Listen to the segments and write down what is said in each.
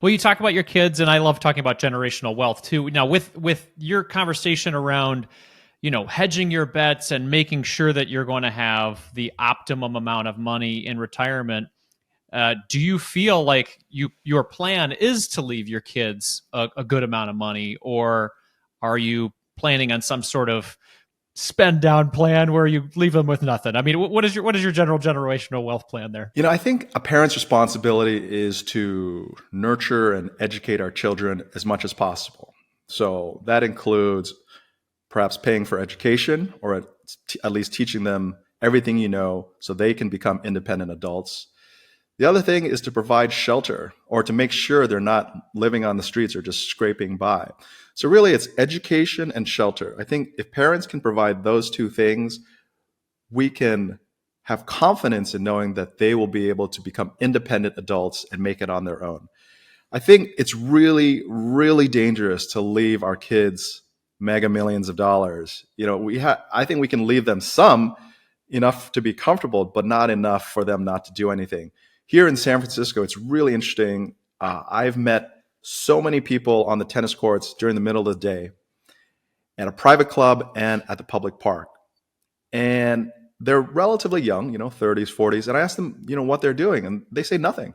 Well, you talk about your kids, and I love talking about generational wealth too. Now, with your conversation around, hedging your bets and making sure that you're going to have the optimum amount of money in retirement, do you feel like your plan is to leave your kids a good amount of money, or are you planning on some sort of spend down plan where you leave them with nothing? I mean, what is your general generational wealth plan there? I think a parent's responsibility is to nurture and educate our children as much as possible. So that includes perhaps paying for education, or at least teaching them everything so they can become independent adults. The other thing is to provide shelter, or to make sure they're not living on the streets or just scraping by. So really, it's education and shelter. I think if parents can provide those two things, we can have confidence in knowing that they will be able to become independent adults and make it on their own. I think it's really, really dangerous to leave our kids mega millions of dollars. I think we can leave them some, enough to be comfortable, but not enough for them not to do anything. Here in San Francisco, it's really interesting. I've met so many people on the tennis courts during the middle of the day, at a private club and at the public park. And they're relatively young, 30s, 40s. And I ask them, what they're doing. And they say nothing.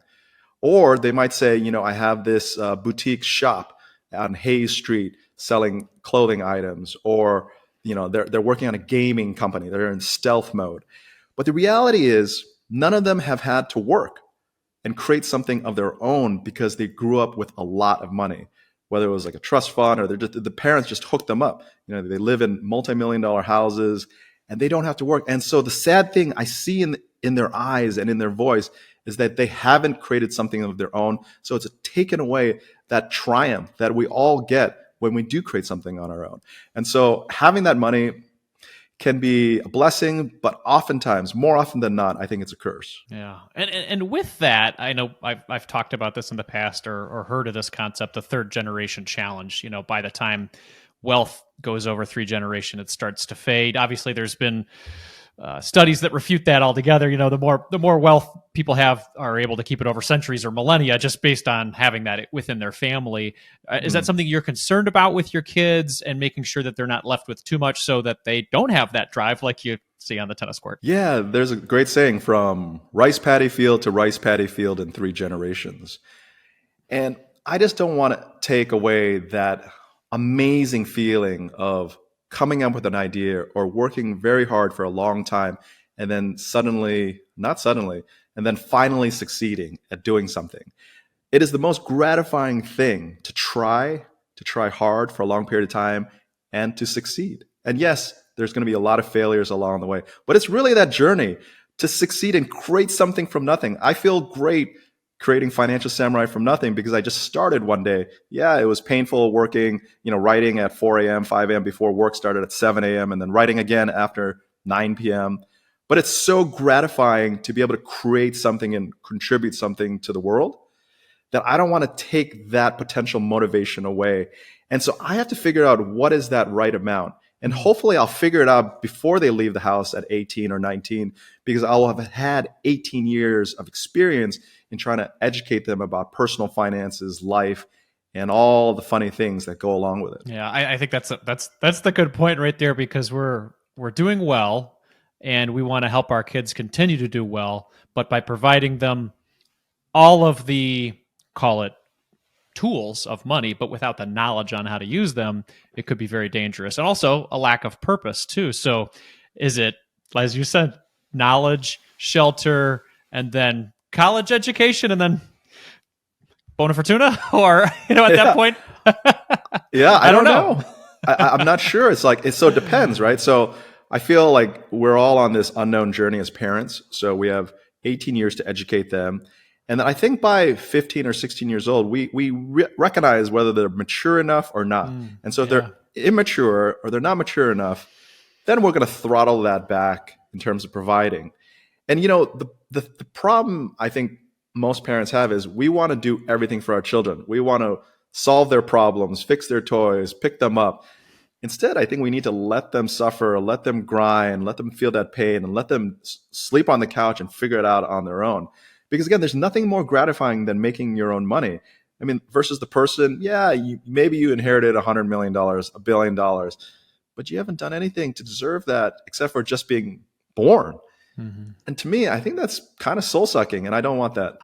Or they might say, I have this boutique shop on Hayes Street selling clothing items. Or, they're working on a gaming company. They're in stealth mode. But the reality is, none of them have had to work and create something of their own because they grew up with a lot of money, whether it was like a trust fund, or the parents just hooked them up. They live in multi-million-dollar houses and they don't have to work. And so the sad thing I see in their eyes and in their voice is that they haven't created something of their own. So it's taken away that triumph that we all get when we do create something on our own. And so having that money can be a blessing, but oftentimes, more often than not, I think it's a curse. Yeah, and with that, I know I've talked about this in the past, or heard of this concept, the third generation challenge. By the time wealth goes over three generations, it starts to fade. Obviously, there's been studies that refute that altogether. The more wealth people are able to keep it over centuries or millennia, just based on having that within their family. Is that something you're concerned about with your kids, and making sure that they're not left with too much so that they don't have that drive like you see on the tennis court? Yeah, there's a great saying, from rice paddy field to rice paddy field in 3 generations. And I just don't want to take away that amazing feeling of coming up with an idea or working very hard for a long time, and then and then finally succeeding at doing something. It is the most gratifying thing to try hard for a long period of time and to succeed. And yes, there's going to be a lot of failures along the way, but it's really that journey to succeed and create something from nothing. I feel great creating Financial Samurai from nothing because I just started one day. Yeah, it was painful working, writing at 4 a.m., 5 a.m. before work started at 7 a.m. and then writing again after 9 p.m. But it's so gratifying to be able to create something and contribute something to the world that I don't want to take that potential motivation away. And so I have to figure out what is that right amount. And hopefully I'll figure it out before they leave the house at 18 or 19, because I'll have had 18 years of experience in trying to educate them about personal finances, life, and all the funny things that go along with it. Yeah, I think that's the good point right there, because we're doing well, and we want to help our kids continue to do well, but by providing them all of the, call it, tools of money, but without the knowledge on how to use them, it could be very dangerous. And also a lack of purpose too. So is it, as you said, knowledge, shelter, and then college education, and then bona fortuna? Or, at that point? Yeah, I don't know. I'm not sure. It so depends, right? So I feel like we're all on this unknown journey as parents. So we have 18 years to educate them. And then I think by 15 or 16 years old, we recognize whether they're mature enough or not. And so if they're immature or they're not mature enough, then we're going to throttle that back in terms of providing. And, the problem I think most parents have is we want to do everything for our children. We want to solve their problems, fix their toys, pick them up. Instead, I think we need to let them suffer, let them grind, let them feel that pain, and let them sleep on the couch and figure it out on their own. Because again, there's nothing more gratifying than making your own money. I mean, versus the person, yeah, maybe you inherited $100 million, $1 billion, but you haven't done anything to deserve that except for just being born. Mm-hmm. And to me, I think that's kind of soul sucking, and I don't want that.